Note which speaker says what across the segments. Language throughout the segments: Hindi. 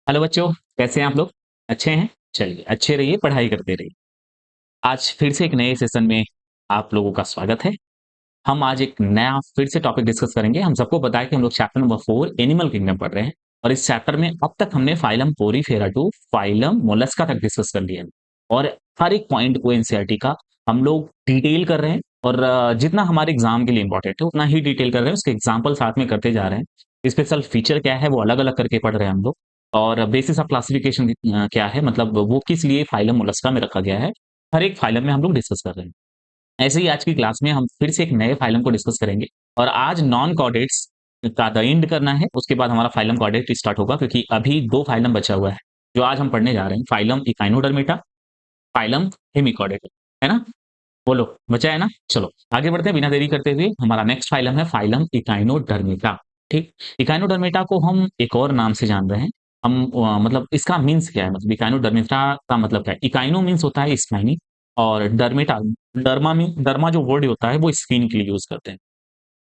Speaker 1: हेलो बच्चों, कैसे हैं आप लोग? अच्छे हैं? चलिए, अच्छे रहिए, पढ़ाई करते रहिए। आज फिर से एक नए सेशन में आप लोगों का स्वागत है। हम आज एक नया फिर से टॉपिक डिस्कस करेंगे। हम सबको पता है कि हम लोग चैप्टर नंबर 4 एनिमल किंगडम पढ़ रहे हैं और इस चैप्टर में अब तक हमने phylum porifera to phylum mollusca तक डिस्कस कर लिया है और हर एक पॉइंट को एनसीईआरटी का हम लोग डिटेल कर रहे हैं और जितना हमारे एग्जाम के लिए इंपॉर्टेंट है उतना ही डिटेल कर रहे हैं, उसके एग्जाम्पल साथ में करते जा रहे हैं। स्पेशल फीचर क्या है वो अलग-अलग करके पढ़ रहे हैं हम लोग और बेसिस ऑफ क्लासिफिकेशन क्या है, मतलब वो किस लिए फाइलम मोलस्का में रखा गया है, हर एक फाइलम में हम लोग डिस्कस कर रहे हैं। ऐसे ही आज की क्लास में हम फिर से एक नए फाइलम को डिस्कस करेंगे और आज नॉन कॉर्डेट्स का द एंड करना है, उसके बाद हमारा फाइलम कॉर्डेट स्टार्ट होगा क्योंकि अभी 2 फाइलम बचा हुआ है, जो आज हम पढ़ने जा रहे हैं। फाइलम इकाइनोडर्मेटा, फाइलम हेमिकॉर्डेटा, है ना? बोलो, बचा है ना? चलो, आगे बढ़ते हैं बिना देरी करते हुए। हमारा नेक्स्ट फाइलम है फाइलम इकाइनोडर्मेटा, ठीक? इकाइनोडर्मेटा को हम एक और नाम से जान रहे हैं। हम मतलब इसका मीन्स क्या है? मतलब इकाइनोडर्मेटा का मतलब क्या है? इकाइनो मीन्स होता है स्पाइनी और डर्मेटा डर्मा जो वर्ड होता है वो स्किन के लिए यूज़ करते हैं।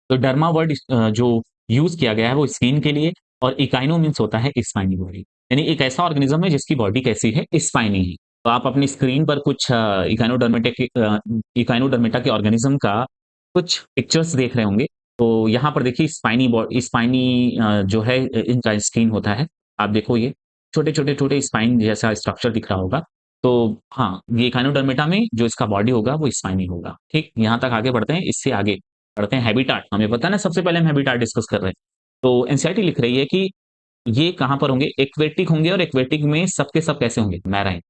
Speaker 1: तो डर्मा वर्ड जो यूज़ किया गया है वो स्किन के लिए और इकाइनो मीन्स होता है स्पाइनी बॉडी। यानी एक ऐसा ऑर्गेनिज्म है जिसकी बॉडी कैसी है? स्पाइनी है। तो आप अपनी स्क्रीन पर कुछ इकाइनोडर्मेटा के ऑर्गेनिज्म का कुछ पिक्चर्स देख रहे होंगे। तो यहाँ पर देखिए स्पाइनी जो है इनका स्किन होता है। आप देखो ये छोटे-छोटे स्पाइन जैसा स्ट्रक्चर दिख रहा होगा। तो हाँ, ये इकाइनोडर्मेटा में जो इसका बॉडी होगा वो स्पाइनी होगा। ठीक? यहाँ तक आगे बढ़ते हैं, इससे आगे पढ़ते हैं हैबिटाट। हमें पता है ना, सबसे पहले हम हैबिटाट डिस्कस कर रहे हैं। तो एनसीईआरटी लिख रही है कि ये कहाँ पर होंगे? एक्वेटिक होंगे और एक्वेटिक में सब के सब कैसे होंगे? मैराइन।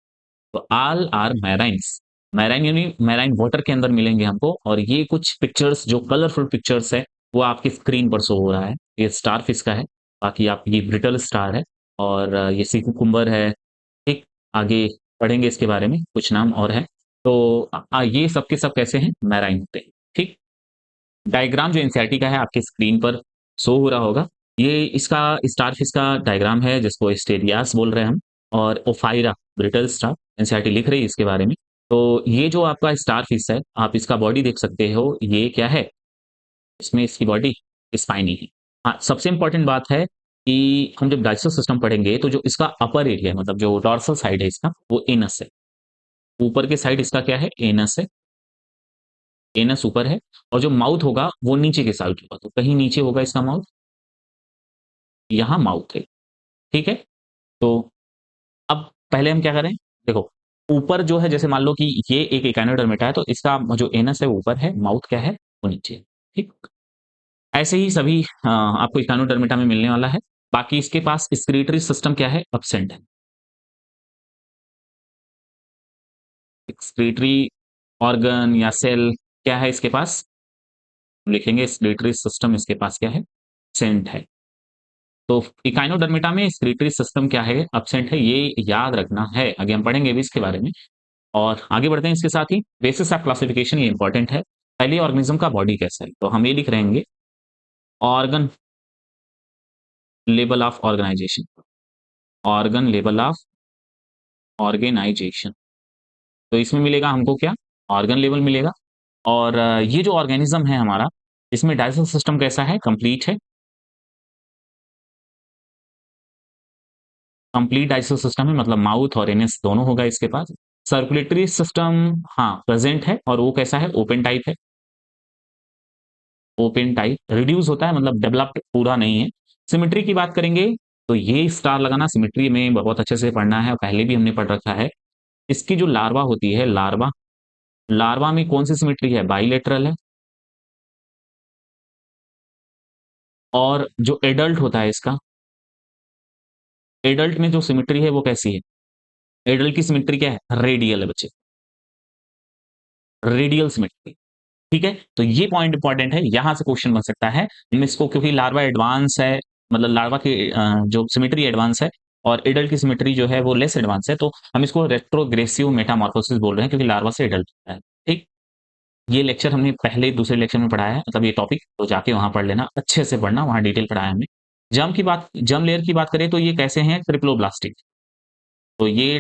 Speaker 1: तो ऑल आर मैराइन्स। मैराइन यानी मैराइन वाटर के अंदर मिलेंगे हमको और ये कुछ पिक्चर्स जो कलरफुल पिक्चर्स है वो आपकी स्क्रीन पर शो हो रहा है। ये स्टार फिश का है, बाकी आप ये ब्रिटल स्टार है और ये सी कुकुम्बर है। ठीक, आगे पढ़ेंगे इसके बारे में, कुछ नाम और है। तो ये सब के सब कैसे हैं? मैराइन होते हैं। ठीक, डायग्राम जो एनसीईआरटी का है आपकी स्क्रीन पर शो हो रहा होगा। ये इसका स्टारफिश का डायग्राम है जिसको स्टेरियास बोल रहे हैं हम और ओफाइरा ब्रिटल स्टार, एनसीईआरटी लिख रही है इसके बारे में। तो ये जो आपका स्टारफिश है, आप इसका बॉडी देख सकते हो, ये क्या है? इसमें इसकी बॉडी स्पाइनी है। हाँ, सबसे इम्पोर्टेंट बात है कि हम जब डाइजेस्टिव सिस्टम पढ़ेंगे तो जो इसका अपर एरिया है, मतलब जो डॉर्सल साइड है इसका, वो एनस है। ऊपर के साइड इसका क्या है? एनस है। एनस ऊपर है और जो माउथ होगा वो नीचे के साइड होगा। तो कहीं नीचे होगा इसका माउथ, यहाँ माउथ है। ठीक है? तो अब पहले हम क्या करें? देखो, ऊपर जो है, जैसे मान लो कि ये एक एकाइनोडर्मेटा है तो इसका जो एनस है वो ऊपर है, माउथ क्या है? वो नीचे है। ठीक? ऐसे ही सभी आपको एकाइनोडर्मेटा में मिलने वाला है। बाकी इसके पास एक्सक्रीटरी सिस्टम क्या है? एब्सेंट है। एक्सक्रीटरी ऑर्गन या सेल क्या है इसके पास? लिखेंगे एक्सक्रीटरी सिस्टम इसके पास क्या है? एब्सेंट है। तो इकाइनोडर्मेटा में एक्सक्रीटरी सिस्टम क्या है? एब्सेंट है, ये याद रखना है। आगे हम पढ़ेंगे भी इसके बारे में और आगे बढ़ते हैं इसके साथ ही बेसिस ऑफ क्लासिफिकेशन, ये इंपॉर्टेंट है। पहले ऑर्गेनिज्म का बॉडी कैसा है? तो हम ये लिख रहेंगे organ level of organization, organ level of organization. तो इसमें मिलेगा हमको क्या? ऑर्गन लेवल मिलेगा और ये जो ऑर्गेनिज्म है हमारा, इसमें डाइजेस्टिव सिस्टम कैसा है? कंप्लीट है। कंप्लीट डाइजेस्टिव सिस्टम है, मतलब माउथ और एनस दोनों होगा इसके पास। सर्कुलेटरी सिस्टम हाँ प्रेजेंट है और वो कैसा है? ओपन टाइप है। ओपन टाइप रिड्यूस होता है, मतलब डेवलप्ड पूरा नहीं है। सिमेट्री की बात करेंगे तो ये स्टार लगाना सिमेट्री में बहुत अच्छे से पढ़ना है, पहले भी हमने पढ़ रखा है। इसकी जो लार्वा होती है, लार्वा, लार्वा में कौन सी सिमेट्री है? बाइलेटरल है। और जो एडल्ट होता है इसका, एडल्ट में जो सिमेट्री है वो कैसी है? एडल्ट की सिमेट्री क्या है? रेडियल है बच्चे, रेडियल सिमेट्री। ठीक है? तो ये पॉइंट इंपॉर्टेंट है, यहां से क्वेश्चन बन सकता है। हम इसको, क्योंकि लार्वा एडवांस है, मतलब लार्वा की जो सिमेट्री एडवांस है और एडल्ट की सिमेट्री जो है वो लेस एडवांस है, तो हम इसको रेट्रोग्रेसिव मेटामॉर्फोसिस बोल रहे हैं क्योंकि लार्वा से एडल्ट होता है। ठीक, ये लेक्चर हमने पहले दूसरे लेक्चर में पढ़ाया है, मतलब ये टॉपिक, तो जाके वहां पढ़ लेना, अच्छे से पढ़ना, वहां डिटेल पढ़ाया हमने। जर्म लेयर की बात करें तो ये कैसे हैं? ट्रिप्लोब्लास्टिक। तो ये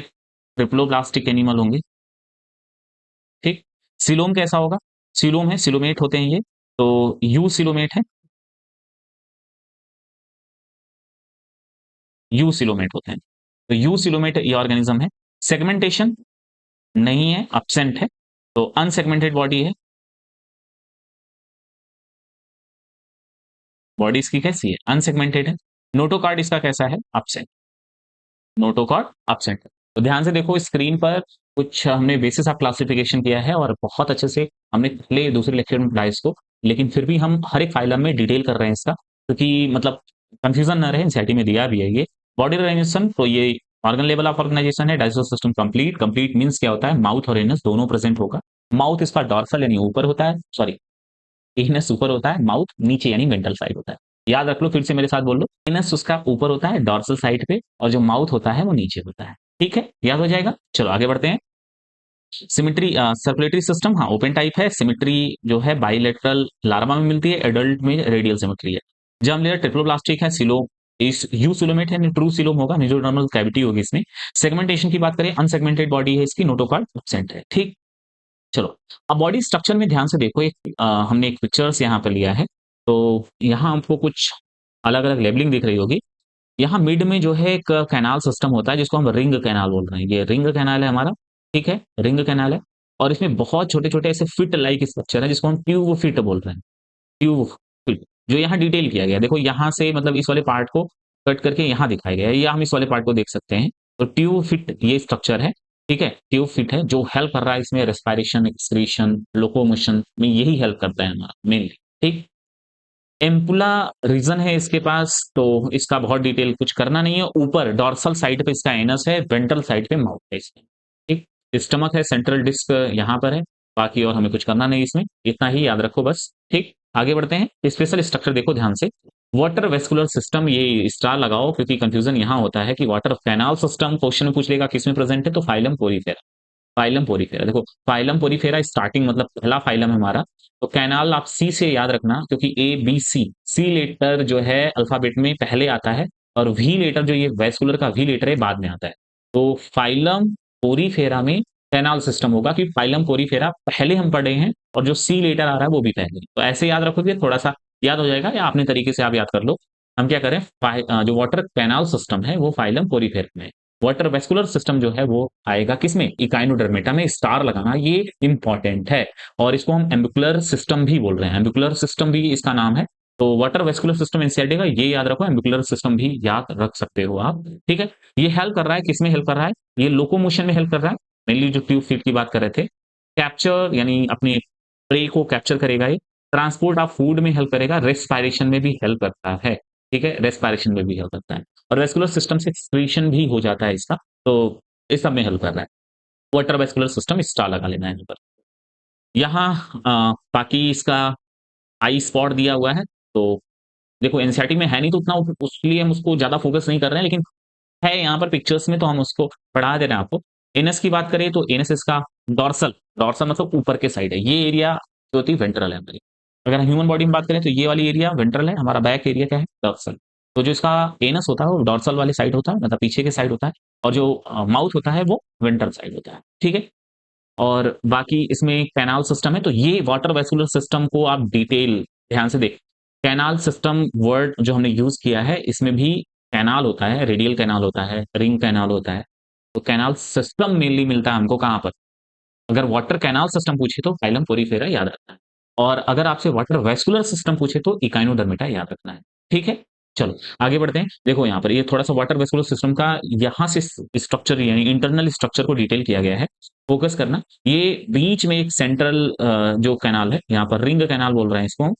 Speaker 1: ट्रिप्लोब्लास्टिक एनिमल होंगे। ठीक, सिलोम कैसा होगा? सिलोम है, सिलोमेट होते हैं ये। तो यू सिलोमेट है, यू सिलोमेट होते हैं। तो यूसिलोमेट ये ऑर्गेनिज्म है। सेगमेंटेशन नहीं है, एब्सेंट है, तो अनसेगमेंटेड बॉडी है। बॉडी इसकी कैसी है? अनसेगमेंटेड है। नोटोकॉर्ड इसका कैसा है? एब्सेंट। Notochord absent. तो ध्यान से देखो स्क्रीन पर कुछ हमने बेसिस ऑफ क्लासिफिकेशन किया है और बहुत अच्छे से हमने पहले दूसरे लेक्चर में पढ़ा इसको, लेकिन फिर भी हम हर एक फाइलम में डिटेल कर रहे हैं इसका, क्योंकि मतलब कंफ्यूजन ना रहे। एनसीईआरटी में दिया भी है ये। बॉडी ऑर्गेनाइजेशन, तो ये ऑर्गन लेवल ऑफ ऑर्गेनाइजेशन है। Digestive system complete. Complete means क्या होता है? माउथ और एनस दोनों प्रेजेंट होगा। माउथ इसका डॉर्सल यानी ऊपर होता है, सॉरी, एनस ऊपर होता है, माउथ नीचे यानी वेंट्रल साइड होता है। याद रख लो, फिर से मेरे साथ बोल लो। एनस उसका ऊपर होता है डॉर्सल साइड पे, और जो माउथ होता है वो नीचे होता है। ठीक है, याद हो जाएगा। चलो आगे बढ़ते हैं। सिमेट्री, सर्कुलेटरी सिस्टम, हाँ ओपन टाइप है। सिमेट्री जो है बाइलेटरल लार्वा में मिलती है, एडल्ट में रेडियल सिमेट्री है। जर्म लेयर ट्रिप्लोब्लास्टिक है। सिलो इस यूसिलोमेट है, ट्रू सिलोम होगा, मेसोडर्मल कैविटी होगी इसमें। सेगमेंटेशन की बात करें, अनसेगमेंटेड बॉडी है इसकी, नोटोकॉर्ड एब्सेंट है। ठीक। चलो, अब बॉडी स्ट्रक्चर में ध्यान से देखो। एक हमने एक पिक्चर्स यहाँ पर लिया है, तो यहाँ हमको कुछ अलग अलग लेबलिंग दिख रही होगी। यहाँ मिड में जो है एक कैनाल सिस्टम होता है जिसको हम रिंग कैनाल बोल रहे हैं। ये रिंग कैनाल है हमारा। ठीक है, रिंग कैनाल है। और इसमें बहुत छोटे छोटे ऐसे फिट लाइक स्ट्रक्चर है जिसको हम ट्यूब फिट बोल रहे हैं। ट्यूब फिट, जो यहाँ डिटेल किया गया है। देखो यहाँ से मतलब इस वाले पार्ट को कट करके यहाँ दिखाया गया है, या हम इस वाले पार्ट को देख सकते हैं। तो ट्यूब फिट ये स्ट्रक्चर है। ठीक है, ट्यूब फिट है जो हेल्प कर रहा है इसमें रेस्पिरेशन, एक्सक्रीशन, लोकोमोशन में, यही हेल्प करता है हमारा मेनली। ठीक। एम्पुला रीजन है इसके पास, तो इसका बहुत डिटेल कुछ करना नहीं है। ऊपर डॉर्सल साइड पे इसका एनस है, वेंट्रल साइड पे माउथ है इसमें। ठीक। स्टमक है, सेंट्रल डिस्क यहाँ पर है। बाकी और हमें कुछ करना नहीं इसमें, इतना ही याद रखो बस। ठीक। आगे बढ़ते हैं। स्पेशल स्ट्रक्चर देखो ध्यान से। वाटर वेस्कुलर सिस्टम, ये स्टार लगाओ क्योंकि कंफ्यूजन यहाँ होता है कि वाटर कैनाल सिस्टम क्वेश्चन में पूछ लेगा किसमें प्रेजेंट है, तो फाइलम पोरीफेरा। फाइलम पोरीफेरा देखो, फाइलम पोरीफेरा स्टार्टिंग मतलब पहला फाइलम है हमारा। तो कैनाल आप सी से याद रखना, क्योंकि A B C, C letter जो है अल्फाबेट में पहले आता है, और वी लेटर जो ये वेस्कुलर का वी लेटर है बाद में आता है। तो फाइलम पोरीफेरा में कैनाल सिस्टम होगा, कि फाइलम पोरीफेरा पहले हम पढ़े हैं, और जो सी लेटर आ रहा है वो भी पहले। तो ऐसे याद रखोगे थोड़ा सा याद हो जाएगा, या अपने तरीके से आप याद कर लो। हम क्या करें, जो वाटर कैनाल सिस्टम है वो फाइलम पोरीफेरा में है। वाटर वेस्कुलर सिस्टम जो है वो आएगा किसमें? इकाइनोडर्मेटा में। स्टार लगाना ये इंपॉर्टेंट है। और इसको हम एम्बिकुलर सिस्टम भी बोल रहे हैं, एम्बिकुलर सिस्टम भी इसका नाम है। तो वाटर वेस्कुलर सिस्टम एनसीईआरटी का ये याद रखो, एम्बिकुलर सिस्टम भी याद रख सकते हो आप। ठीक है। ये हेल्प कर रहा है, किसमें हेल्प कर रहा है? ये लोकोमोशन में हेल्प कर रहा है, मेनली जो ट्यूब फीट की बात कर रहे थे। कैप्चर यानी अपने प्रे को कैप्चर करेगा ये। ट्रांसपोर्ट ऑफ फूड में हेल्प करेगा, रेस्पिरेशन में भी हेल्प करता है। ठीक है, रेस्पिरेशन में भी हेल्प करता है। और वेस्कुलर सिस्टम से एक्सक्रीशन भी हो जाता है इसका, तो इस सब में हेल्प कर रहा है। वाटर वेस्कुलर सिस्टम स्टार लगा लेना है यहाँ पर। यहाँ बाकी इसका आई स्पॉट दिया हुआ है, तो देखो एनसीईआरटी में है नहीं तो उतना उसके लिए हम उसको ज्यादा फोकस नहीं कर रहे हैं, लेकिन है यहाँ पर पिक्चर्स में, तो हम उसको पढ़ा दे रहे हैं आपको। एनएस की बात करें तो एनएस इसका डॉर्सल, डॉर्सल मतलब ऊपर के साइड है। ये एरिया जो होती है वेंट्रल है हमारी। अगर ह्यूमन बॉडी में बात करें तो ये वाली एरिया वेंट्रल है, हमारा बैक एरिया क्या है? डॉर्सल। तो जो इसका एनस होता है वो डॉर्सल वाली साइड होता है, मतलब पीछे के साइड होता है। और जो माउथ होता है वो वेंट्रल साइड होता है। ठीक है। और बाकी इसमें कैनाल सिस्टम है, तो ये वाटर वेस्कुलर सिस्टम को आप डिटेल ध्यान से देख। कैनाल सिस्टम वर्ड जो हमने यूज किया है, इसमें भी कैनाल होता है, रेडियल कैनाल होता है, रिंग कैनाल होता है। तो कैनाल सिस्टम मेनली मिलता है हमको कहाँ पर? अगर वाटर कैनाल सिस्टम पूछे तो फाइलम पोरीफेरा याद रखना है, और अगर आपसे वाटर वेस्कुलर सिस्टम पूछे तो इकाइनोडर्मेटा याद रखना है। ठीक है। चलो आगे बढ़ते हैं। देखो यहाँ पर ये थोड़ा सा वाटर वेस्कुलर सिस्टम का यहाँ से स्ट्रक्चर यानी इंटरनल स्ट्रक्चर को डिटेल किया गया है। फोकस करना। ये बीच में एक सेंट्रल जो कैनाल है, यहाँ पर रिंग कैनाल बोल रहे हैं इसको हम,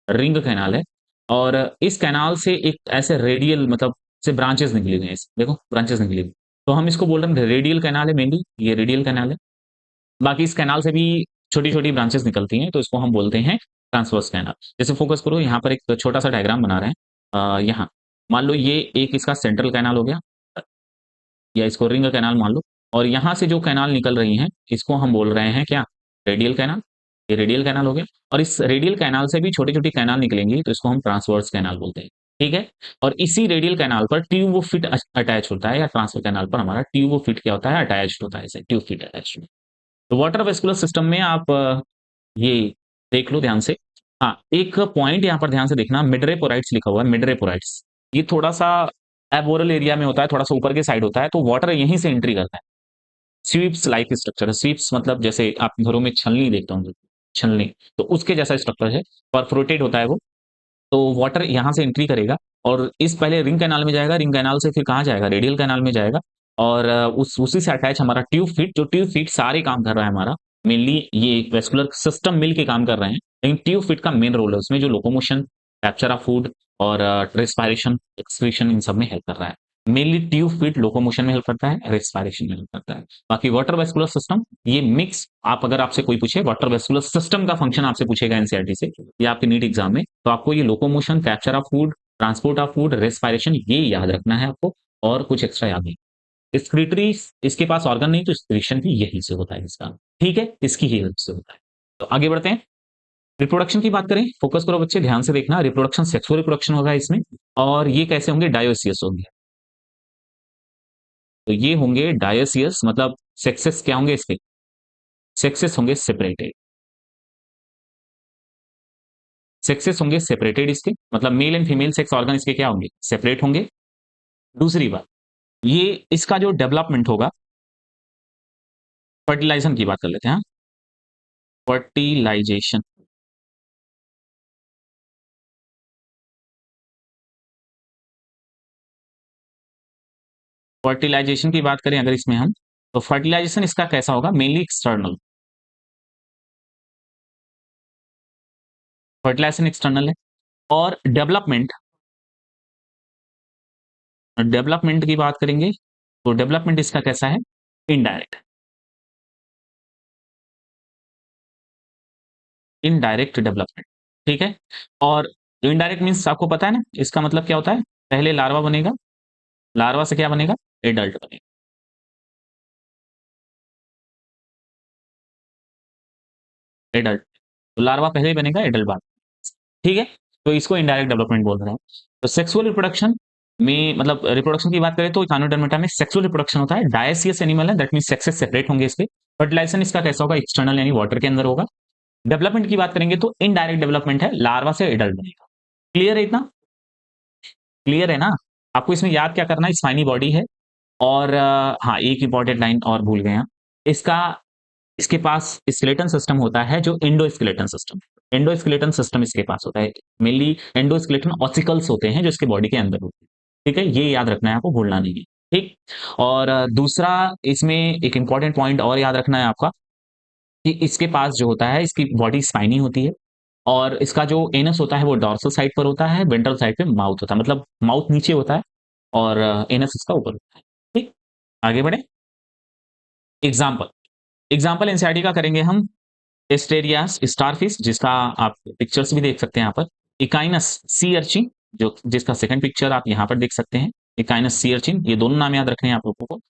Speaker 1: रिंग कैनाल है। और इस कैनाल से एक ऐसे रेडियल मतलब से ब्रांचेस निकली हुई हैं, देखो ब्रांचेस निकली हुई। तो हम इसको बोल रहे हैं रेडियल कैनाल है, मेनली ये रेडियल कैनाल है। बाकी इस कैनाल से भी छोटी-छोटी ब्रांचेस निकलती हैं, तो इसको हम बोलते हैं ट्रांसवर्स कैनाल। जैसे फोकस करो, यहाँ पर एक छोटा-सा डायग्राम बना रहे हैं। यहाँ मान लो ये एक इसका सेंट्रल कैनाल हो गया, या इसको रिंग कैनाल मान लो। और यहाँ से जो कैनाल निकल रही हैं, इसको हम बोल रहे हैं क्या? Radial canal. ये रेडियल कैनाल हो गया। और इस रेडियल कैनाल से भी छोटी-छोटी कैनाल निकलेंगी, तो इसको हम ट्रांसवर्स कैनाल बोलते हैं। ठीक है। और इसी रेडियल कैनाल पर ट्यूब फिट अटैच होता है, या ट्रांसफर कैनाल पर हमारा ट्यूब फिट क्या होता है? अटैच्ड होता है, ऐसे ट्यूब फिट अटैच्ड। तो वाटर वेस्कुलर सिस्टम में आप ये देख लो ध्यान से। हाँ, एक पॉइंट यहाँ पर ध्यान से देखना, मिडरेपोराइट्स लिखा हुआ है, मिडरेपोराइट्स। ये थोड़ा-सा एबोरल एरिया में होता है, थोड़ा सा ऊपर के साइड होता है, तो वाटर यहीं से एंट्री करता है। स्वीप्स लाइक स्ट्रक्चर है। स्वीप्स मतलब जैसे आप घरों में छलनी देखते होंगे, छलनी, तो उसके जैसा स्ट्रक्चर है, परफोरेटेड होता है वो। तो वाटर यहाँ से एंट्री करेगा और इस पहले रिंग कैनाल में जाएगा, रिंग कैनाल से फिर कहाँ जाएगा, रेडियल कैनाल में जाएगा। और उस उसी से अटैच हमारा ट्यूब फीट, जो ट्यूब फीट सारे काम कर रहा है हमारा, मेनली ये वेस्कुलर सिस्टम मिल के काम कर रहे हैं, लेकिन ट्यूब फीट का मेन रोल है उसमें, जो लोकोमोशन, कैप्चर ऑफ फूड और रेस्पायरेशन, एक्सक्रीशन, इन सब में हेल्प कर रहा है। मेनली ट्यूब फीट लोकोमोशन में हेल्प करता है, रेस्पायरेशन में हेल्प करता है। बाकी वाटर वेस्कुलर सिस्टम ये मिक्स, आप अगर आपसे कोई पूछे वाटर वेस्कुलर सिस्टम का फंक्शन आपसे पूछेगा एनसीईआरटी से या आपके नीट एग्जाम में, तो आपको ये locomotion, capture of food, transport of food, respiration, ये याद रखना है आपको, और कुछ एक्स्ट्रा याद नहीं। एक्सक्रीटरी, इसके पास ऑर्गन नहीं, तो एक्सक्रीशन भी यही से होता है इसका, ठीक है, इसकी ही हेल्प से होता है। तो आगे बढ़ते हैं। रिप्रोडक्शन की बात करें, फोकस करो बच्चे, ध्यान से देखना, रिप्रोडक्शन सेक्सुअल रिप्रोडक्शन होगा इसमें, और ये कैसे होंगे, डायोसियस होंगे। तो ये होंगे डायोसियस, मतलब सेक्सेस क्या होंगे इसके, सेक्सेस होंगे सेपरेटेड, सेक्सेस होंगे सेपरेटेड इसके, मतलब male and female sex organ इसके क्या होंगे, सेपरेट होंगे। दूसरी बात, ये इसका जो डेवलपमेंट होगा, फर्टिलाइजेशन की बात कर लेते हैं, फर्टिलाइजेशन, फर्टिलाइजेशन की बात करें अगर इसमें हम, तो फर्टिलाइजेशन इसका कैसा होगा, मेनली एक्सटर्नल, फर्टिलाइजेशन एक्सटर्नल है। और डेवलपमेंट, डेवलपमेंट की बात करेंगे तो डेवलपमेंट इसका कैसा है, इनडायरेक्ट, इनडायरेक्ट डेवलपमेंट, ठीक है। और इनडायरेक्ट मीन्स आपको पता है ना इसका मतलब क्या होता है, पहले लार्वा बनेगा, लार्वा से क्या बनेगा, एडल्ट बनेगा, एडल्ट, तो लार्वा पहले बनेगा, एडल्ट बाद, ठीक है। तो इसको इनडायरेक्ट डेवलपमेंट बोल रहे हैं। तो सेक्सुअल रिप्रोडक्शन में, मतलब रिप्रोडक्शन की बात करें तो इकानोडर्मेटा में सेक्सुअल रिप्रोडक्शन होता है, डायसियस एनिमल है, दैट मीन सेक्सेस सेपरेट होंगे इसके। फर्टिलाइजेशन इसका कैसा होगा, एक्सटर्नल यानी वाटर के अंदर होगा। डेवलपमेंट की बात करेंगे तो इनडायरेक्ट डेवलपमेंट है, लार्वा से एडल्ट बनेगा। क्लियर है इतना, क्लियर है ना। आपको इसमें याद क्या करना है, स्पाइनी बॉडी है, और हाँ एक इंपॉर्टेंट लाइन और भूल गए हैं, इसका, इसके पास स्केलेटन सिस्टम होता है, जो एंडोस्केलेटन सिस्टम, एंडोस्केलेटन सिस्टम इसके पास होता है, मेनली एंडोस्केलेटन ऑसिकल्स होते हैं जो इसके बॉडी के अंदर होते हैं, ठीक है, ये याद रखना है आपको, भूलना नहीं है, ठीक। और दूसरा इसमें एक इंपॉर्टेंट पॉइंट और याद रखना है आपका, कि इसके पास जो होता है, इसकी बॉडी स्पाइनी होती है, और इसका जो एनस होता है वो डॉर्सल साइड पर होता है, वेंट्रल साइड पे माउथ होता है, मतलब माउथ नीचे होता है और एनस इसका ऊपर होता है, ठीक। आगे बढ़े, एग्जाम्पल, एग्जाम्पल एनसीईआरटी का करेंगे हम, एस्टेरियास स्टारफिश, जिसका आप पिक्चर्स भी देख सकते हैं यहाँ पर, इकाइनस सी अर्चिन, जो जिसका सेकंड पिक्चर आप यहाँ पर देख सकते हैं, इकाइनस सी अर्चिन, ये दोनों नाम याद रखने हैं आप लोगों को।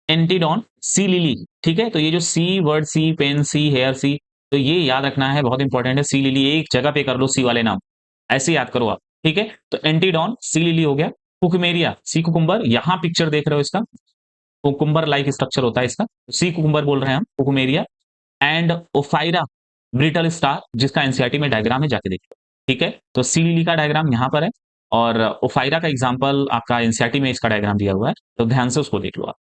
Speaker 1: एंटीडॉन सी लिली, ठीक है, तो ये जो सी word, C pen, see here, सी, तो ये याद रखना है, बहुत इंपॉर्टेंट है। सी लिली एक जगह पे कर लो, सी वाले नाम ऐसे याद करो आप, ठीक है। तो एंटीडॉन सी लिली हो गया, कुकुमेरिया सी कुकुम्बर, यहाँ पिक्चर देख रहे हो इसका, कुकुम्बर लाइक स्ट्रक्चर होता है इसका, सी कुकुम्बर बोल रहे हैं हम, कुकुमेरिया। एंड ओफाइरा ब्रिटल स्टार, जिसका एनसीईआरटी में डायग्राम है, जाके देख लो, ठीक है। तो सी लिली का डायग्राम यहाँ पर है, और ओफाइरा का एग्जाम्पल आपका एनसीईआरटी में इसका डायग्राम दिया हुआ है, तो ध्यान से उसको देख लो आप।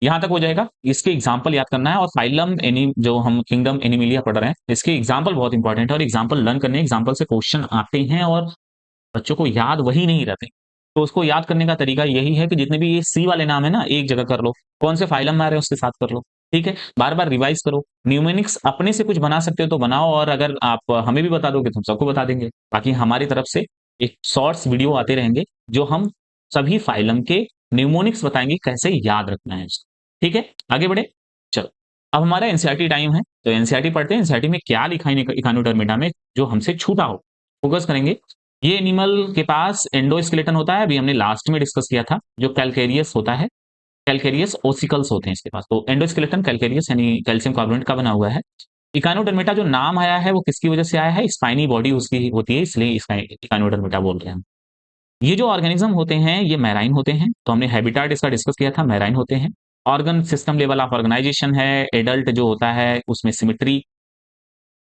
Speaker 1: यहाँ तक हो जाएगा, इसके एग्जाम्पल याद करना है, और फाइलम एनी, जो हम किंगडम एनिमिलिया पढ़ रहे हैं, इसके एग्जाम्पल बहुत इंपॉर्टेंट है, और एग्जाम्पल लर्न करने, एग्जाम्पल से क्वेश्चन आते हैं और बच्चों को याद वही नहीं रहते। तो उसको याद करने का तरीका यही है कि जितने भी ये सी वाले नाम है ना, एक जगह कर लो, कौन से फाइलम में आ रहे हैं उसके साथ कर लो, ठीक है। बार बार रिवाइज करो, न्यूमेनिक्स अपने से कुछ बना सकते हो तो बनाओ, और अगर आप हमें भी बता दोगे तो हम सबको बता देंगे। बाकी हमारी तरफ से एक शॉर्ट्स वीडियो आते रहेंगे, जो हम सभी फाइलम के न्यूमोनिक्स बताएंगे, कैसे याद रखना है इसको, ठीक है। आगे बढ़े, चलो, अब हमारा एनसीईआरटी टाइम है, तो एनसीईआरटी पढ़ते हैं। एनसीईआरटी में क्या लिखा है इकोनोडर्मिडा में, जो हमसे छूटा हो, फोकस करेंगे। ये एनिमल के पास एंडोस्केलेटन होता है, अभी हमने लास्ट में डिस्कस किया था, जो कैलकेरियस होता है, कैलकेरियस ओसिकल्स होते हैं इसके पास। तो एंडोस्केलेटन कैलकेरियस यानी कैल्शियम कार्बोनेट का बना हुआ है। इकानोडर्मेटा जो नाम आया है वो किसकी वजह से आया है, स्पाइनी बॉडी उसकी होती है, इसलिए इसका इकानोडर्मेटा बोल रहे हैं हम। ये जो ऑर्गेनिज्म होते हैं ये मैराइन होते हैं, तो हमने हैबिटाट इसका डिस्कस किया था, मैराइन होते हैं। Organ system level of organization है, एडल्ट जो होता है उसमें सिमेट्री,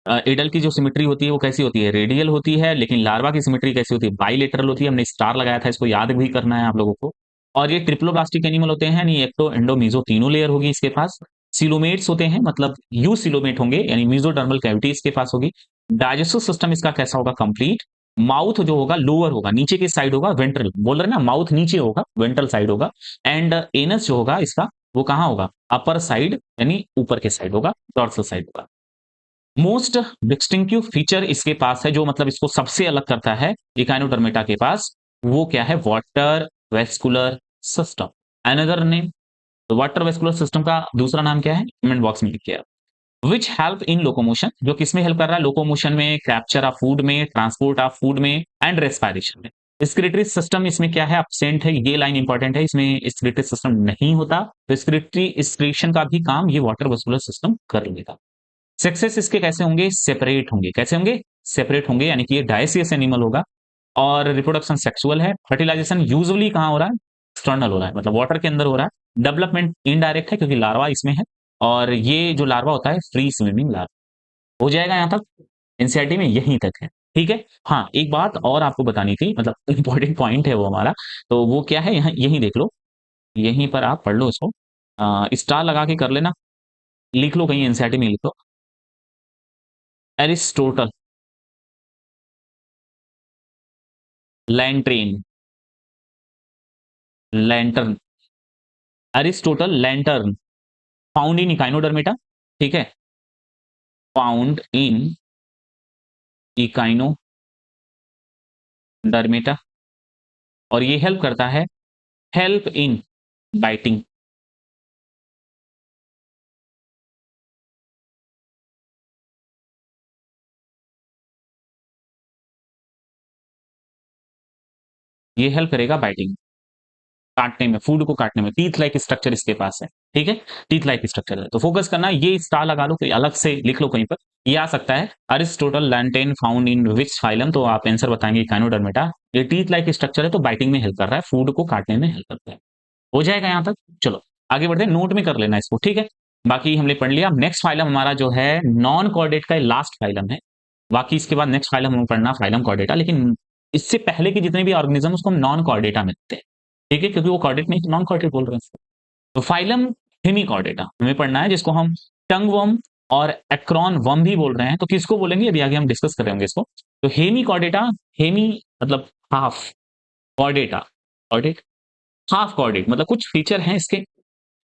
Speaker 1: एडल्ट की जो सिमेट्री होती है वो कैसी होती है, रेडियल होती है, लेकिन लार्वा की सिमेट्री कैसी होती है, बाइलेटरल होती है। हमने स्टार लगाया था, इसको याद भी करना है आप लोगों को। और ये ट्रिप्लोब्लास्टिक एनिमल होते हैं, यानी एक्टो, एंडो, मेसो तीनों लेयर होगी इसके पास। सिलोमेट्स होते हैं, मतलब यू सिलोमेट होंगे, यानी मेसोडर्मल कैविटी इसके पास होगी। डाइजेस्टिव सिस्टम इसका कैसा होगा, कंप्लीट। माउथ जो होगा लोअर होगा, नीचे की साइड होगा, वेंट्रल बोल रहे हैं ना, माउथ नीचे होगा, वेंट्रल साइड होगा। एंड एनस जो होगा इसका, वो कहाँ होगा, अपर साइड, यानी ऊपर के साइड होगा, डॉर्सल साइड होगा। मोस्ट डिस्टिंक्टिव फीचर इसके पास है, जो मतलब इसको सबसे अलग करता है इकाइनोडर्मेटा के पास, वो क्या है, water vascular system. Another name, water vascular system का दूसरा नाम क्या है, कमेंट बॉक्स में लिखिए। विच हेल्प इन लोकोमोशन, जो किसमें हेल्प कर रहा है, लोकोमोशन में, कैप्चर ऑफ फूड में, ट्रांसपोर्ट ऑफ फूड में, एंड रेस्पिरेशन में। रेस्पिरेटरी सिस्टम इसमें क्या है, absent है, ये लाइन इंपॉर्टेंट है, इसमें रेस्पिरेटरी सिस्टम नहीं होता। रेस्पिरेटरी एक्सक्रीशन का भी काम ये वाटर वेस्कुलर सिस्टम कर लेगा। सेक्सेस इसके कैसे होंगे, सेपरेट होंगे, कैसे होंगे, सेपरेट होंगे, यानी कि ये डायसियस एनिमल होगा। और रिप्रोडक्शन सेक्सुअल है। फर्टिलाइजेशन यूजुअली कहाँ हो रहा है, एक्सटर्नल हो रहा है, मतलब वाटर के अंदर हो रहा है। डेवलपमेंट इनडायरेक्ट है, क्योंकि लार्वा इसमें है। और ये जो लार्वा होता है फ्री स्विमिंग लार्वा हो जाएगा। यहाँ तक एनसीईआरटी में यहीं तक है, ठीक है। हाँ, एक बात और आपको बतानी थी, मतलब इंपॉर्टेंट पॉइंट है वो हमारा, तो वो क्या है, यहाँ यहीं देख लो, यहीं पर आप पढ़ लो इसको, स्टार लगा के कर लेना, लिख लो कहीं एनसीईआरटी में लिख लो। Aristotle lantern, lantern, Aristotle lantern, found in echinodermata, ठीक है, फाउंड इन इकाइनोडर्मेटा। और ये हेल्प करता है, हेल्प इन बाइटिंग। ये हेल्प करेगा बाइटिंग, काटने में, फूड को काटने में। टीथ लाइक स्ट्रक्चर इसके पास है, ठीक है, टीथ लाइक स्ट्रक्चर है। तो फोकस करना, ये स्टार लगा लो, कोई अलग से लिख लो कहीं पर, ये आ सकता है। Aristotle lantern found in which phylum, तो आप आंसर बताएंगे काइनोडर्मेटा। ये टीथ लाइक स्ट्रक्चर है, तो बाइटिंग में हेल्प कर रहा है, फूड को काटने में हेल्प करता है। हो जाएगा यहाँ तक, चलो आगे बढ़ते हैं, नोट में कर लेना इसको, ठीक है। बाकी हमने पढ़ लिया। नेक्स्ट फाइलम हमारा जो है नॉन कॉर्डेट का लास्ट फाइलम है। बाकी इसके बाद नेक्स्ट फाइलम हमें पढ़ना फाइलम कॉर्डेटा, लेकिन इससे पहले के जितने भी ऑर्गेनिज्म उसको हम नॉन कॉर्डेटा में देते हैं, ठीक है, क्योंकि वो कॉर्डेट नहीं, नॉन कॉर्डेट बोल रहे हैं। तो फाइलम हेमिकॉर्डेटा हमें पढ़ना है, जिसको हम टंग वर्म और एक्रोन वर्म भी बोल रहे हैं। तो किसको बोलेंगे अभी आगे हम डिस्कस करेंगे इसको। तो हेमिकॉर्डेटा, हेमी मतलब half, Chordata, chordate, half chordate, मतलब कुछ फीचर हैं इसके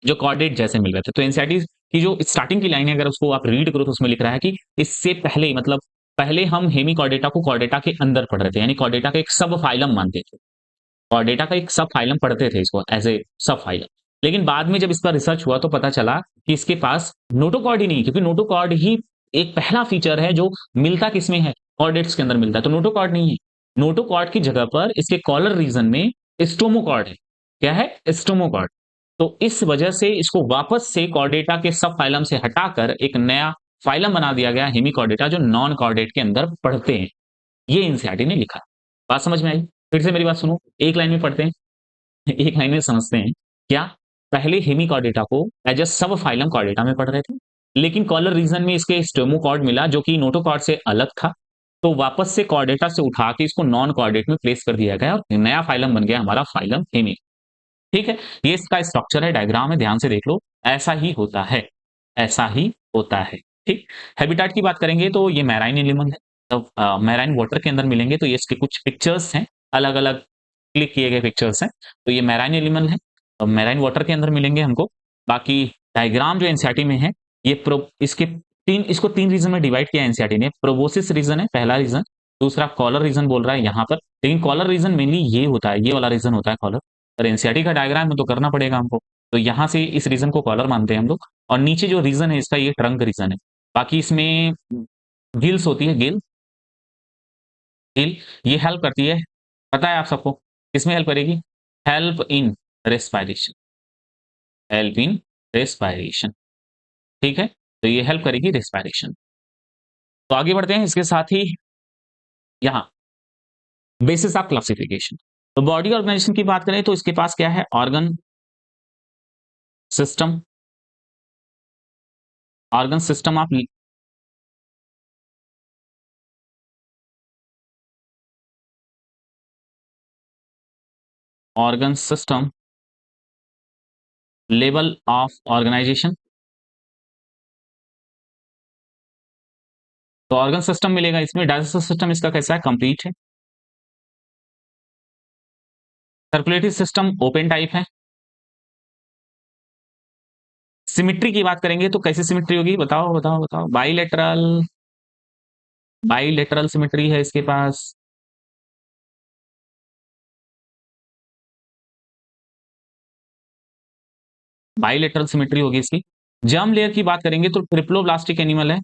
Speaker 1: जो कॉर्डेट जैसे मिल रहे थे। तो एनसीईआरटी की जो स्टार्टिंग की लाइन है, अगर उसको आप रीड करो तो उसमें लिख रहा है कि इससे पहले, मतलब पहले हम हेमिकॉर्डेटा को कॉर्डेटा के अंदर पढ़ रहे थे, यानी कॉर्डेटा का एक सब फाइलम मानते थे, कॉर्डेटा का एक सब फाइलम पढ़ते थे इसको एज ए सब फाइलम। लेकिन बाद में जब इसका रिसर्च हुआ तो पता चला कि इसके पास नोटोकॉर्ड ही नहीं, क्योंकि नोटोकॉर्ड ही एक पहला फीचर है जो मिलता किसमें है, कॉर्डेट्स के अंदर मिलता है, तो नोटोकॉर्ड नहीं है। नोटोकॉर्ड की जगह पर इसके कॉलर रीजन में स्टोमोकॉर्ड है। क्या है, स्टोमोकॉर्ड। तो इस वजह से इसको वापस से कॉर्डेटा के सब फाइलम से हटाकर एक नया फाइलम बना दिया गया हेमिकॉर्डेटा, जो नॉन कॉर्डेट के अंदर पढ़ते हैं। ये एनसीईआरटी ने लिखा। बात समझ में आई, फिर से मेरी बात सुनो, एक लाइन में पढ़ते हैं, एक लाइन में समझते हैं। क्या, पहले हेमिकॉर्डेटा को एज अ सब फाइलम कॉर्डेटा में पढ़ रहे थे, लेकिन कॉलर रीजन में इसके स्टोमोकॉर्ड मिला जो कि नोटोकॉर्ड से अलग था, तो वापस से कॉर्डेटा से उठा के इसको नॉन कॉर्डेट में प्लेस कर दिया गया और नया फाइलम बन गया हमारा फाइलम हेमी, ठीक है। ये इसका स्ट्रक्चर है, डायग्राम है, ध्यान से देख लो, ऐसा ही होता है, ऐसा ही होता है, ठीक। हैबिटाट की बात करेंगे तो ये मैराइन एनिमल है, तो मैराइन वाटर के अंदर मिलेंगे, तो ये इसके कुछ पिक्चर्स हैं, अलग अलग क्लिक किए गए पिक्चर्स हैं। तो ये मैराइन एनिमल है, और मैराइन वाटर के अंदर मिलेंगे हमको। बाकी डायग्राम जो एनसीईआरटी में है, ये इसके तीन, इसको तीन रीजन में डिवाइड किया एनसीईआरटी ने। प्रोबोसिस रीजन है पहला रीजन, दूसरा कॉलर रीजन बोल रहा है यहाँ पर, लेकिन कॉलर रीजन मेनली ये होता है, ये वाला रीजन होता है कॉलर। और एनसीईआरटी का डायग्राम में तो करना पड़ेगा हमको, तो यहाँ से इस रीजन को कॉलर मानते हैं हम लोग। और नीचे जो रीजन है इसका, ये ट्रंक रीजन है। बाकी इसमें गिल्स होती है, गिल, गिल ये हेल्प करती है, पता है आप सबको, किसमें हेल्प करेगी, help in respiration, help in respiration, ठीक है। तो ये हेल्प करेगी रेस्पायरेशन। तो आगे बढ़ते हैं इसके साथ ही, यहाँ बेसिस ऑफ क्लासिफिकेशन। तो बॉडी ऑर्गेनाइजेशन की बात करें तो इसके पास क्या है, organ system, organ system of organ system level of organization. तो ऑर्गन सिस्टम मिलेगा इसमें। डाइजेस्टिव सिस्टम इसका कैसा है? कंप्लीट है। सर्कुलेटरी सिस्टम ओपन टाइप है। सिमिट्री की बात करेंगे तो कैसी सिमिट्री होगी? बताओ बताओ बताओ। बाइलेटरल, बाइलेटरल सिमिट्री है इसके पास। बाइलेटरल सिमिट्री होगी इसकी। जर्म लेयर की बात करेंगे तो ट्रिप्लोब्लास्टिक एनिमल है।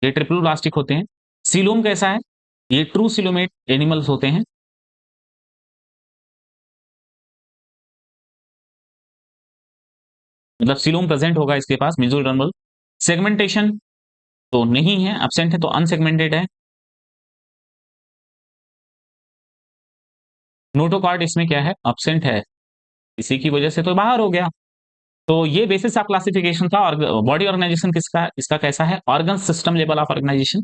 Speaker 1: ये ट्रिप्लोब्लास्टिक होते हैं। सीलोम कैसा है? ये ट्रू सिलोमेट एनिमल्स होते हैं। मतलब सीलोम प्रेजेंट होगा इसके पास, मेसोडर्मल। सेगमेंटेशन तो नहीं है, एब्सेंट है, तो अनसेगमेंटेड है। नोटोकॉर्ड इसमें क्या है? एब्सेंट है, इसी की वजह से तो बाहर हो गया। तो ये बेसिस ऑफ क्लासिफिकेशन था। और बॉडी ऑर्गेनाइजेशन किसका, इसका कैसा है? Organ system level of organization.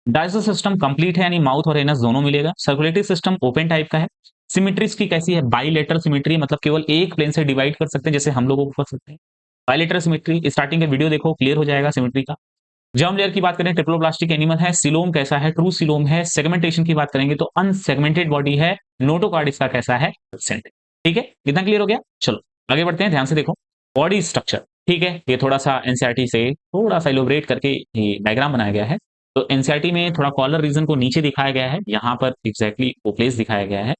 Speaker 1: Digestive system complete है, यानी माउथ और एनस दोनों मिलेगा। सर्कुलेटरी सिस्टम ओपन टाइप का है। सिमिट्रीज की कैसी है? बाइलेटरल सिमिट्री, मतलब केवल एक प्लेन से डिवाइड कर सकते हैं, जैसे हम लोगों को कर सकते हैं। बाइलेटरल सिमिट्री, स्टार्टिंग का वीडियो देखो, क्लियर हो जाएगा सिमिट्री का। जर्म लेयर की बात करें, ट्रिप्लोब्लास्टिक एनिमल है। सिलोम कैसा है? ट्रू सिलोम है। सेगमेंटेशन की बात करेंगे तो अनसेगमेंटेड बॉडी है। नोटोकॉर्ड इसका कैसा है? एब्सेंट। ठीक है, इतना क्लियर हो गया। चलो आगे बढ़ते हैं, ध्यान से देखो। बॉडी स्ट्रक्चर, ठीक है, ये थोड़ा सा एनसीईआरटी से थोड़ा सा इलोबरेट करके ये डायग्राम बनाया गया है। तो एनसीईआरटी में थोड़ा कॉलर रीजन को नीचे दिखाया गया है, यहाँ पर एग्जैक्टली वो प्लेस दिखाया गया है।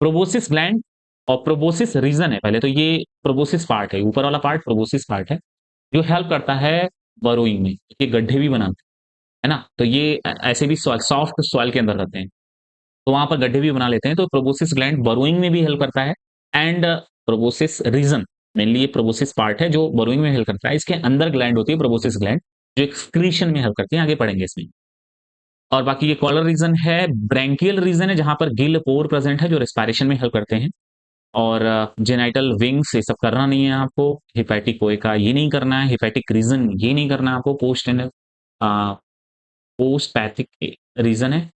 Speaker 1: प्रोबोसिस ग्लैंड और प्रोबोसिस रीजन है। पहले तो ये प्रोबोसिस पार्ट है, ऊपर वाला पार्ट प्रोबोसिस पार्ट है, जो हेल्प करता है बरोइंग में। ये गड्ढे भी बनाते हैं, है ना? तो ये ऐसे भी सॉइल, सॉफ्ट सॉइल के अंदर रहते हैं, तो वहां पर गड्ढे भी बना लेते हैं। तो प्रोबोसिस ग्लैंड बरोइंग में भी हेल्प करता है। एंड प्रोबोसिस रीजन, मेनली ये प्रोबोसिस पार्ट है जो बरोइंग में हेल्प करता है। इसके अंदर ग्लैंड होती है प्रोबोसिस ग्लैंड, जो एक्सक्रीशन में हेल्प करती है। आगे पढ़ेंगे इसमें। और बाकी ये कॉलर रीजन है, ब्रैंकियल रीजन है, जहां पर गिल पोर प्रेजेंट है, जो रेस्पिरेशन में हेल्प करते हैं। और जेनाइटल विंग्स, ये सब करना नहीं है आपको। हिपैटिक कोइका ये नहीं करना है। हिपैटिक रीजन ये नहीं करना है आपको। पोस्टपैथिक रीजन है,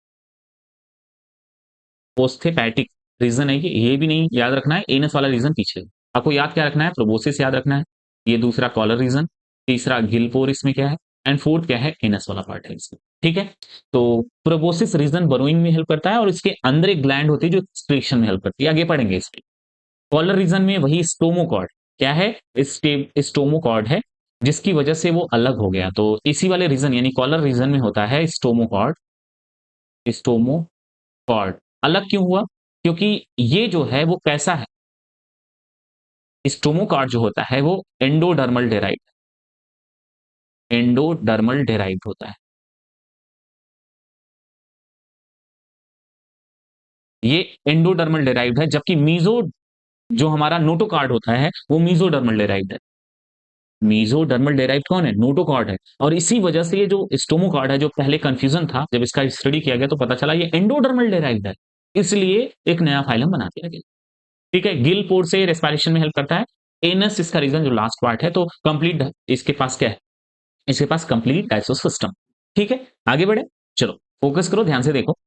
Speaker 1: पोस्थेपैटिक रीजन है, ये भी नहीं याद रखना है। एनस वाला रीजन पीछे आपको याद क्या रखना है? प्रोबोसिस याद रखना है। ये दूसरा कॉलर रीजन, तीसरा गिलपोर इसमें क्या है, एंड फोर्थ क्या है? एनस वाला पार्ट है इसमें। ठीक है, तो प्रोबोसिस रीजन बरोइंग में हेल्प करता है, और इसके अंदर एक ग्लैंड होती है जो एक्सक्रीशन में हेल्प करती है। आगे पढ़ेंगे इसमें। कॉलर रीजन में वही स्टोमोकॉर्ड, क्या है? स्टोमोकॉर्ड है, जिसकी वजह से वो अलग हो गया। तो इसी वाले रीजन यानी कॉलर रीजन में होता है स्टोमोकॉर्ड। स्टोमोकॉर्ड अलग क्यों हुआ? क्योंकि ये जो है वो कैसा है? स्टोमोकॉर्ड जो होता है वो एंडोडर्मल डेराइव, एंडोडर्मल डेराइव होता है। ये एंडोडर्मल डेराइव्ड है, जबकि मीजो जो हमारा नोटोकॉर्ड होता है वो मीजोडर्मल डेराइव्ड है। मीजोडर्मल डेराइव्ड कौन है? नोटोकॉर्ड है। और इसी वजह से ये जो स्टोमोकॉर्ड है, जो पहले कंफ्यूजन था, जब इसका स्टडी किया गया तो पता चला ये एंडोडर्मल डेराइव्ड है, इसलिए एक नया फाइलम बना दिया गया। ठीक है, गिल पोर्ट से रेस्पिरेशन में हेल्प करता है। एनस इसका रीजन जो लास्ट पार्ट है। तो कंप्लीट इसके पास क्या है? इसके पास कंप्लीट डाइजेस्टिव सिस्टम। ठीक है, आगे बढ़े। चलो फोकस करो, ध्यान से देखो।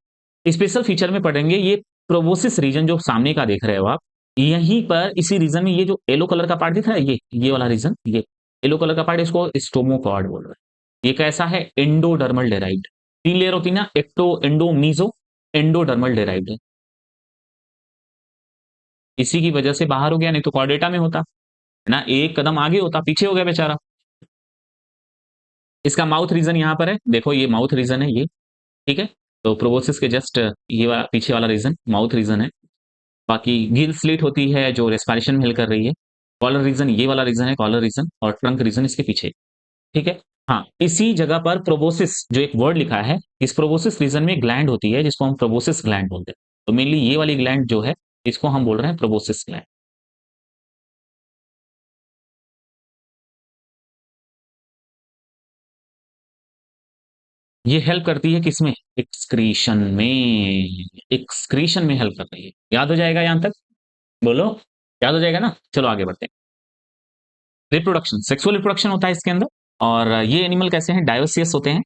Speaker 1: स्पेशल फीचर में पढ़ेंगे ये प्रोबोसिस रीजन जो सामने का देख रहे हो आप। यहीं पर इसी रीजन में ये जो येलो कलर का पार्ट दिख रहा है, ये वाला रीजन, ये येलो कलर का पार्ट, इसको स्टोमोकॉर्ड बोल रहे हैं। ये कैसा है? Endodermal derived. तीन लेयर होती है ना, ecto, endo, meso. Endodermal derived है, इसी की वजह से बाहर हो गया, नहीं तो कॉर्डेटा में होता है ना, एक कदम आगे होता, पीछे हो गया बेचारा। इसका माउथ रीजन यहाँ पर है, देखो ये माउथ रीजन है ये। ठीक है, तो प्रोबोसिस के जस्ट ये वाला पीछे वाला रीजन माउथ रीजन है। बाकी गिल स्लिट होती है जो रेस्पिरेशन में हेल्प कर रही है। कॉलर रीजन ये वाला रीजन है, कॉलर रीजन, और ट्रंक रीजन इसके पीछे। ठीक है, हाँ, इसी जगह पर प्रोबोसिस जो एक वर्ड लिखा है, इस प्रोबोसिस रीजन में ग्लैंड होती है जिसको हम प्रोबोसिस ग्लैंड बोलते हैं। तो मेनली ये वाली ग्लैंड जो है, इसको हम बोल रहे हैं प्रोबोसिस ग्लैंड। ये हेल्प करती है किसमें? एक्सक्रीशन में। एक्सक्रीशन में हेल्प कर रही है। याद हो जाएगा यहां तक? बोलो, याद हो जाएगा ना? चलो आगे बढ़ते हैं। रिप्रोडक्शन, सेक्सुअल रिप्रोडक्शन होता है इसके अंदर। और ये एनिमल कैसे हैं? डायोसियस होते हैं।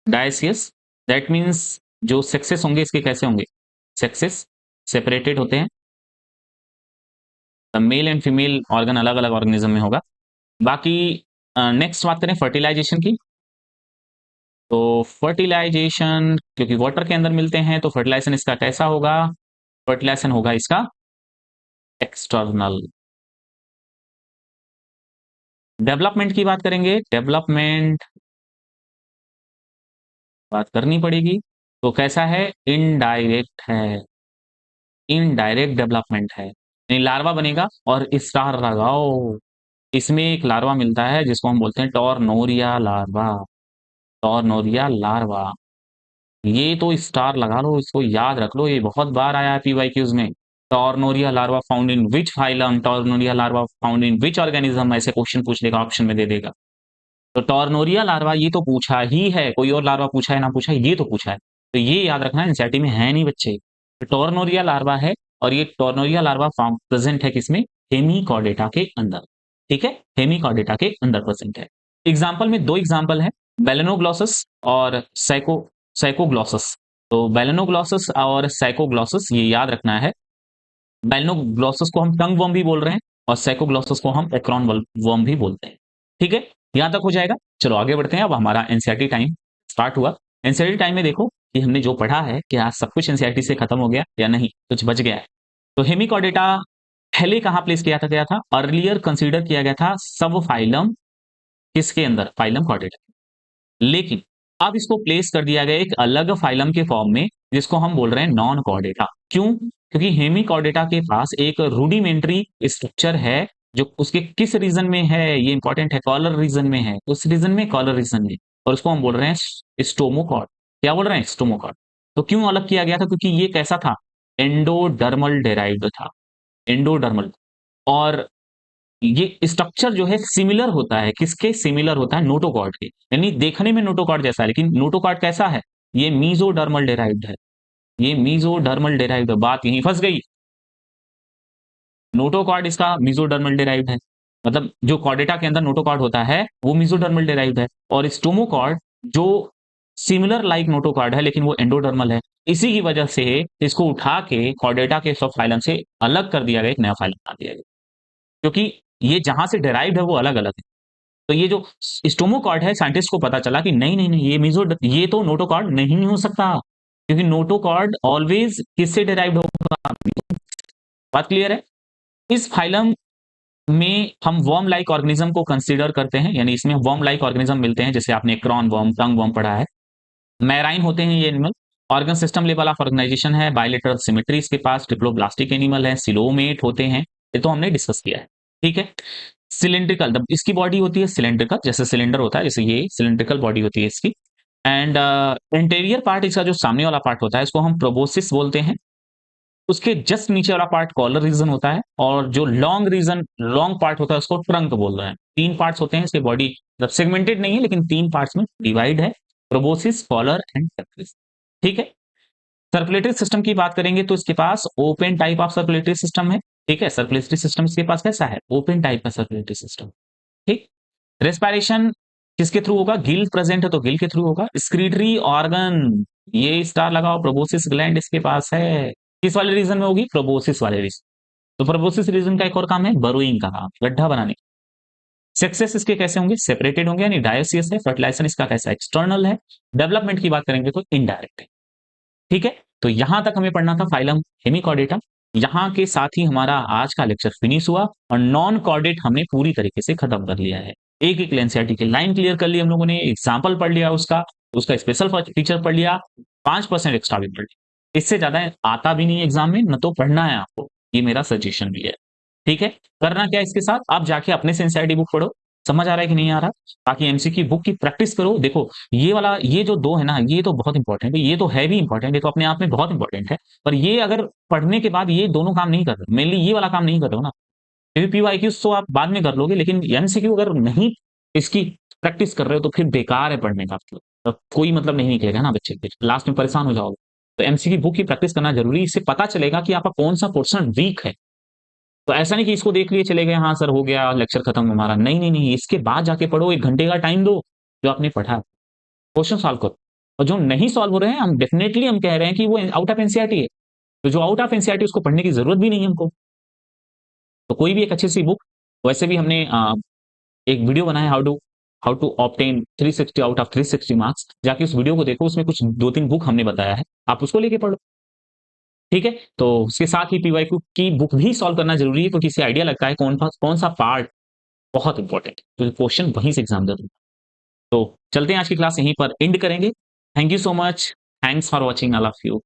Speaker 1: डायसियस, दैट मीन्स जो सेक्सेस होंगे इसके कैसे होंगे, सेक्सेस सेपरेटेड होते हैं, मेल एंड फीमेल ऑर्गन अलग अलग ऑर्गेनिज्म में होगा। बाकी नेक्स्ट बात करें फर्टिलाइजेशन की, तो फर्टिलाइजेशन क्योंकि वाटर के अंदर मिलते हैं तो फर्टिलाइजेशन इसका कैसा होगा, फर्टिलाइजेशन होगा इसका एक्सटर्नल। डेवलपमेंट की बात करेंगे, डेवलपमेंट बात करनी पड़ेगी, तो कैसा है, इनडायरेक्ट है, इनडायरेक्ट डेवलपमेंट है, यानी लार्वा बनेगा और स्टार लगाओ, इसमें एक लार्वा मिलता है जिसको हम बोलते हैं टॉर्नोरिया लार्वा, टॉर्नोरिया लार्वा, ये तो स्टार लगा लो, इसको याद रख लो, ये बहुत बार आया है पीवाईक्यूज में। Tornaria larva found in which phylum, tornaria larva found in which organism, ऐसे क्वेश्चन पूछ लेगा, ऑप्शन में दे देगा। तो टॉर्नोरिया लार्वा ये तो पूछा ही है, कोई और लार्वा पूछा है ना पूछा है, ये तो पूछा है, तो ये याद रखना है, एनसीईआरटी में है नहीं बच्चे। तो टॉर्नोरिया लार्वा है और ये टॉर्नोरिया लार्वा प्रेजेंट है किसमें, हेमिकॉर्डेटा के अंदर, ठीक है, हेमिकॉर्डेटा के अंदर प्रेजेंट है। एग्जाम्पल में दो एग्जाम्पल है, बेलेनोग्लॉसस और साइकोग्लॉसस। तो बेलेनोग्लॉसस और साइकोग्लॉसस ये याद रखना है, बेलेनोग्लॉसस को हम टंग वर्म भी बोल रहे हैं और साइकोग्लॉसस को हम एक्रोन वर्म भी बोलते हैं, ठीक है, यहां तक हो जाएगा। चलो आगे बढ़ते हैं, अब हमारा एनसीईआरटी टाइम स्टार्ट हुआ। एनसीईआरटी टाइम में देखो कि हमने जो पढ़ा है क्या सब कुछ एनसीईआरटी से खत्म हो गया या नहीं, कुछ बच गया है। तो हेमिकॉर्डेटा पहले कहां प्लेस किया था, अर्लियर कंसीडर किया गया था सब फाइलम किसके अंदर, फाइलम कॉर्डेटा, लेकिन अब इसको प्लेस कर दिया गया एक अलग फाइलम के फॉर्म में जिसको हम बोल रहे हैं नॉन कॉर्डेटा। क्यों, क्योंकि हेमिकॉर्डेटा के पास एक रूडिमेंट्री स्ट्रक्चर है जो उसके किस रीजन में है, ये इंपॉर्टेंट है, कॉलर रीजन में है, उस रीजन में, कॉलर रीजन में, और उसको हम बोल रहे हैं स्टोमोकॉर्ड। क्या बोल रहे हैं, स्टोमोकॉर्ड। तो क्यों अलग किया गया था, क्योंकि ये कैसा था, एंडोडर्मल डेराइव्ड था, एंडोडर्मल, और ये स्ट्रक्चर जो है सिमिलर होता है, किसके सिमिलर होता है, नोटोकॉर्ड के, यानी देखने में नोटोकॉर्ड जैसा है, लेकिन नोटोकॉर्ड कैसा है, ये मीजोडर्मल डेराइव्ड है, ये मीजोडर्मल डेराइव्ड, बात यहीं फंस गई, नोटोकॉर्ड इसका मीजोडर्मल डेराइव्ड है, मतलब जो कॉर्डेटा के अंदर नोटोकॉर्ड होता है वो मीजोडर्मल डेराइव्ड है, और स्टोमोकॉर्ड जो सिमिलर लाइक नोटोकॉर्ड है लेकिन वो एंडोडर्मल है, इसी की वजह से इसको उठा के कॉर्डेटा के सब फाइलम से अलग कर दिया गया, एक नया फाइलम बना दिया गया, क्योंकि ये जहां से डेराइव्ड है वो अलग अलग है। तो ये जो स्टोमोकॉर्ड है, साइंटिस्ट को पता चला कि नहीं नहीं नहीं, ये तो नोटोकॉर्ड नहीं हो सकता, क्योंकि नोटोकॉर्ड ऑलवेज किससे डेराइव्ड होगा, बात क्लियर है। इस फाइलम में हम वर्म लाइक ऑर्गेनिज्म को कंसीडर करते हैं, यानी इसमें वर्म लाइक ऑर्गेनिज्म मिलते हैं, जैसे आपने क्रॉन वर्म, टंग वर्म पढ़ा है, मैराइन होते हैं ये animal, organ system level of organization है, बायलेटरल सिमेट्री इसके पास, ट्रिप्लोब्लास्टिक एनिमल है, सिलोमेट होते हैं, ये तो हमने डिस्कस किया है, ठीक है। सिलिंड्रिकल, इसकी बॉडी होती है सिलिंड्रिकल, जैसे सिलेंडर होता है, जैसे ये सिलिंड्रिकल बॉडी होती है इसकी, एंड इंटीरियर पार्ट, इसका जो सामने वाला पार्ट होता है इसको हम प्रोबोसिस बोलते हैं, उसके जस्ट नीचे वाला पार्ट कॉलर रीजन होता है, और जो लॉन्ग रीजन, लॉन्ग पार्ट होता है उसको ट्रंक बोल रहे हैं। तीन पार्ट्स होते हैं इसके बॉडी, मतलब सेगमेंटेड नहीं है लेकिन तीन पार्ट्स में डिवाइड है, प्रोबोसिस, कॉलर एंड सर्कुलस, ठीक है। सर्कुलेटरी सिस्टम की बात करेंगे तो इसके पास open type of circulatory system है, ठीक है, सर्कुलेटरी सिस्टम इसके पास कैसा है, ओपन टाइप का सर्कुलेटरी सिस्टम, ठीक। रेस्पिरेशन किसके थ्रू होगा, गिल प्रेजेंट है तो गिल के थ्रू होगा। स्क्रीटरी ऑर्गन, ये स्टार लगाओ, प्रोबोसिस ग्लैंड इसके पास है, किस वाले रीजन में होगी, प्रोबोसिस वाले रीजन। तो प्रोबोसिस रीजन का एक और काम है बरोइंग का काम, गड्ढा बनाने। सेक्सेस इसके कैसे होंगे, सेपरेटेड होंगे, यानी डायोसियस है। फर्टिलाइजेशन इसका कैसा, एक्सटर्नल है। डेवलपमेंट की बात करेंगे तो इनडायरेक्ट है, ठीक है। तो यहां तक हमें पढ़ना था फाइलम हेमिकॉर्डेटा, यहां के साथ ही हमारा आज का लेक्चर फिनिश हुआ, और नॉन कॉर्डेट हमने पूरी तरीके से खत्म कर लिया है। एक एक एनसीईआरटी की लाइन क्लियर कर ली हम लोगों ने, एग्जाम्पल पढ़ लिया उसका, उसका स्पेशल फीचर पढ़ लिया, 5% एक्स्ट्रा भी पढ़ लिया, इससे ज्यादा आता भी नहीं एग्जाम में, न तो पढ़ना है आपको, ये मेरा सजेशन भी है, ठीक है। करना क्या है इसके साथ, आप जाके अपने से एनसीईआरटी बुक पढ़ो, समझ आ रहा है कि नहीं आ रहा, ताकि एमसीक्यू बुक की प्रैक्टिस करो। देखो ये वाला, ये जो दो है ना, ये तो बहुत इंपॉर्टेंट है, ये तो है भी इंपॉर्टेंट, ये तो अपने आप में बहुत इंपॉर्टेंट है, पर ये अगर पढ़ने के बाद ये दोनों काम नहीं कर रहे, मेनली ये वाला काम नहीं कर रहे हो ना, क्योंकि पीवाईक्यूज तो आप बाद में कर लोगे, लेकिन एमसीक्यू अगर नहीं इसकी प्रैक्टिस कर रहे हो तो फिर बेकार है पढ़ने का, तो कोई मतलब नहीं निकलेगा ना बच्चे के, लास्ट में परेशान हो जाओगे। तो एमसीक्यू बुक की प्रैक्टिस करना जरूरी है, इससे पता चलेगा कि आपका कौन सा पोर्शन वीक है। तो ऐसा नहीं कि इसको देख लिए चले गए, हाँ सर हो गया लेक्चर खत्म हमारा, नहीं नहीं नहीं, इसके बाद जाके पढ़ो, 1 घंटे का टाइम दो, जो आपने पढ़ा क्वेश्चन सॉल्व करो, और जो नहीं सॉल्व हो रहे हैं, हम डेफिनिटली हम कह रहे हैं कि वो आउट ऑफ एनसीईआरटी है। तो जो आउट ऑफ एनसीईआरटी उसको पढ़ने की ज़रूरत भी नहीं है हमको। तो कोई भी एक अच्छी-सी बुक, वैसे भी हमने एक वीडियो बनाया है how to obtain 360 out of 360 marks, जाके उस वीडियो को देखो, उसमें कुछ 2-3 बुक हमने बताया है, आप उसको लेके पढ़ो। ठीक है? तो उसके साथ ही पीवाईक्यू की बुक भी सॉल्व करना ज़रूरी है, क्योंकि इससे आइडिया लगता है कौन-सा पार्ट बहुत इम्पोर्टेंट है, क्योंकि क्वेश्चन वहीं से एग्ज़ाम देता है। तो चलते हैं, आज की क्लास यहीं पर एंड करेंगे। Thank you so much. Thanks for watching all of you.